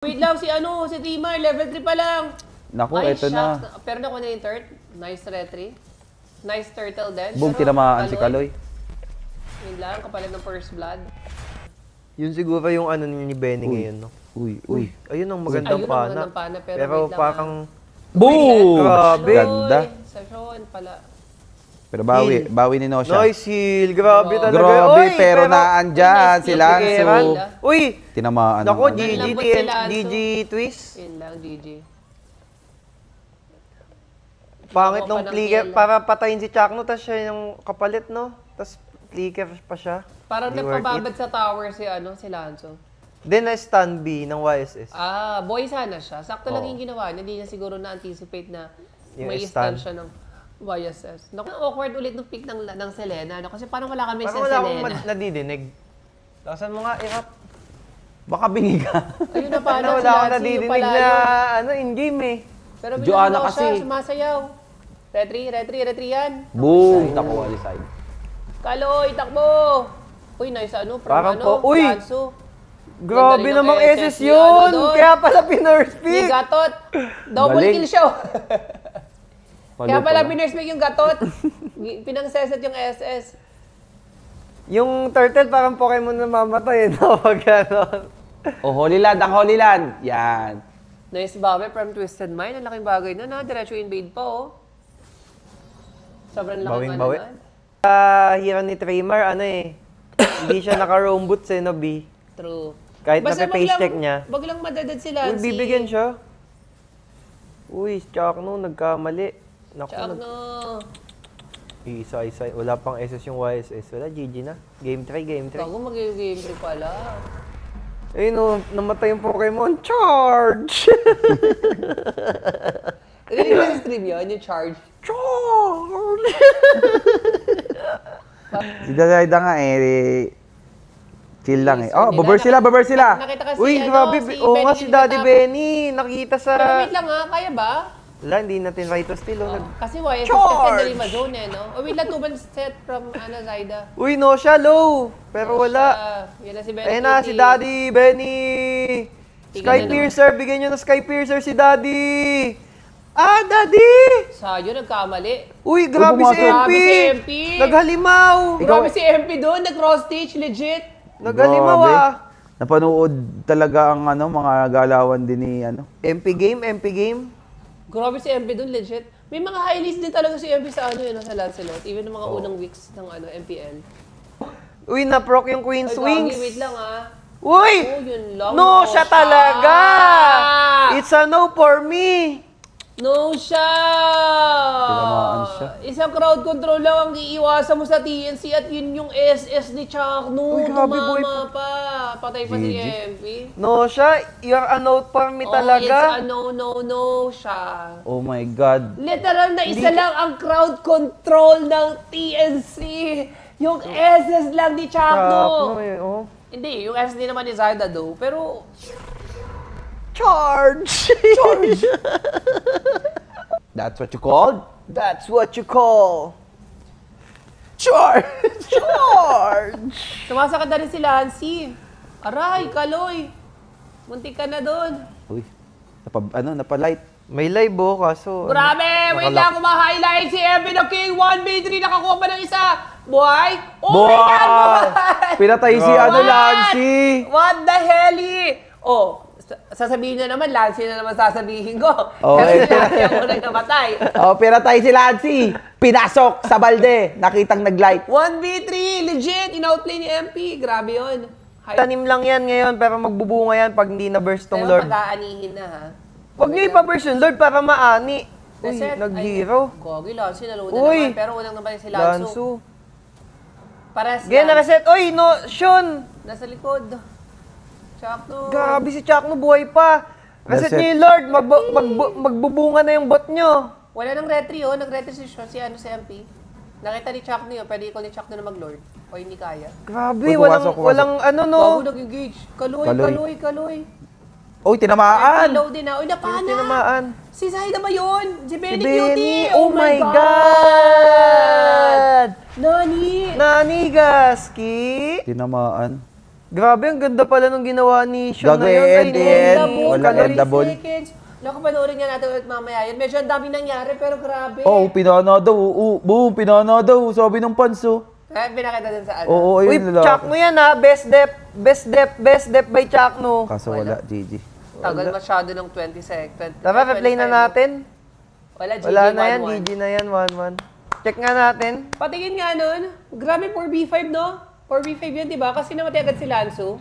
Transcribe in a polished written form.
Wait lang, si Timar, level 3 pa lang. Naku, Ay, eto na. Pero nakuha na yung third. Nice retry. Nice turtle din. Boom, tinamaan si Kaloy. Yun lang, kapalit ng first blood. Yun siguro yung ano ni Benny ngayon, no? Uy. Ayun ang magandang pana. Pero wait lang, parang... Boom! Grabe. Ganda. Sa Sean pala. Pero bawi ni Nosha. Nice heal. Grabe talaga. Grabe, Oy, pero naandyan si Lanzo. Uy! Tinamaan. Naku, Nalambot si Lanzo. GG twist. Yun lang, GG. Pangit Ako nung pa ng flicker. kill. Para patayin si Chakno, tapos siya yung kapalit, no? Tapos flicker pa siya. Parang Di worth nagpababad it. sa tower si Lanzo. Then na-stun B ng YSS. Boy sana siya. Sakto lang Oo. yung ginawa niya. Hindi niya siguro na-anticipate na Yung may stun. stun siya ng YSS. Naku, awkward ulit ng pick ng Selena. No? Kasi parang wala kami Parang sa wala akong Selena. nadidinig. Lakasan mo nga, Irap. Baka bingi ka. Ayun na paano, Wala si akong Lancy, nadidinig yung pala na yun. in-game eh. Pero Joanna binangaw siya, kasi. sumasayaw. Retry yan. Boom! Naku, aliside. Kaloy, takbo! Uy, nice from Parang uy! Lanzo. Grabe Ganda rin ng namang SS ni yun! doon. Kaya pala pinurse Ni pick! Gatot. Double Galing. kill siya. Kaya Palo pala pala. pinurse yung Gatot. Pinangseset yung SS. Yung turtle parang Pokemon na mamatay, no? Pag ano. Oh, Holy Land, ang Holy Land. Yan. Nice babe from Twisted Mind. Ang laking bagay na na. Diretso invade pa, oh. Sobrang laking Bawing-bawi. Hira ni Trimmer, ano eh. Hindi siya naka-roam boots eh, no, B. True. Kahit Basta na-face check niya. Wag lang madadad si Uy, Lancy. bibigyan siya. Uy, Chakno, nagkamali. Naku, Tsak no. isa. Wala pang SS yung YSS. Wala, GG na. Game 3, game 3. Bago mag-game 3 pala. Ayun no, namatay yung Pokemon. Charge! Hindi ba sa stream yun? Yung charge? Charge! Si Dadaida nga chill lang eh. Oh, Nila, babar sila. Nakita kasi Uy, grabe. Oo nga, si Daddy Benny. Nakita sa... Pero wait lang ha, kaya ba? Wala, hindi natin right to steal. Kasi YSS Charge! kasi dali ma-zone eh, no? Oh, wait lang, 2 set from Zaida. Uy, no siya, low. Pero wala. Yan na si Benny. Ayun na, si Daddy Benny. Tingnan Sky na Piercer, bigyan nyo ng Sky Piercer si Daddy. Ah, Daddy! Sayo, nagkamali. Uy, grabe si pumasok. MP. Grabe si MP. Naghalimaw. Grabe si MP doon, nag-cross stitch, legit. Naghalimaw Grabe. ah. Napanood talaga ang mga galawan din ni MP game. Grabe si MP doon, legit. May mga highlights din talaga si MP sa sa Lancelot. Even ng mga unang weeks ng MPL. Uy, na-proc yung Queen's Ay, Wings. Gagi, wait lang ah. Uy! Oh, yun lang. No, siya talaga! It's a no for me. No siya! Tinamaan siya. Isang crowd control lang ang iiwasan mo sa TNC at yun yung SS ni Chakno. Uy, grabe, boy. Tumama pa. Patay pa si GG. MP. No siya, you're a no for me It's talaga. a no siya. Oh my God. Literal na isa lang ang crowd control ng TNC. Yung SS lang ni Chakno. Chakno eh, oh. Hindi, yung SS din naman ni Zaida do. Pero, Charge! That's what you called? That's what you call Sure! charge! sumasakad na rin si Lancy. Aray, Kaloy. Muntik ka na doon. Uy, napalight. May live oh, kaso... Grabe! Wait lang, kuma-highlight si Evan ng King. 1v3, nakakuha pa ng isa. Buhay? Oh my God, buhay! Pinatay si Lancy! What the hell? Oh, sasabihin na naman, Lancy na naman sasabihin ko. Oh, Kasi eh. Lancy ang unang namatay. Oh, pinatay si Lancy! Pinasok sa balde! Nakitang naglight. 1v3, legit, in-outplay ni MP. Grabe yun. Tanim lang yan ngayon, pero magbubunga yan pag hindi na-burst tong Pero Lord. pag-aanihin na ha. Huwag niyo ipa-burst yung Lord para maani. Uy, Reset. nag-hero. Gogi, Lancy, naload na Uy! naman. Pero unang naman si Lanzo. Lansu. Pares Ganyan na reset. Uy, no, Sean! Nasa likod. Chakno. Grabe si Chakno, buhay pa. Reset Reset. niyo yung Lord, magbubunga na yung bot nyo. Wala nang retry oh. Nag-retry si MP. Nakita ni Chakno yun. Pwede ikaw ni Chakno na mag-lord. O hindi kaya. Grabe, Uy, walang, pumasok. walang ano no. Bago nag-engage. Kaloy. Uy, tinamaan! Low din na. Uy, napana. Tinamaan. Si Zaida ba yun? Si Benny Si Cutie. Benny, oh my God! Nani? Nani, Gaski? Tinamaan. Grabe, ang ganda pala nung ginawa ni Sean na yun. Gagawin, walang Kalori endable. seconds. Naku, panoorin nga natin ulit mamaya yun. Medyo ang daming nangyari, pero grabe. Oh, pinana daw. Boom, pinana daw. Sabi ng fans, oh. Kaya pinakita din sa ano. Oo, Uy, ayun lalaki. Chakno yan ha. Best dep by Chakno. Kaso wala, GG. Tagal masyado ng 20 seconds. Tara, replay na natin. Wala, GG, Wala na yan, 1-1. GG na yan, 1-1. Check nga natin. Patingin nga nun. Grabe, 4v5, no? 4v5 yun, di ba? Kasi namatay agad si Lanzo.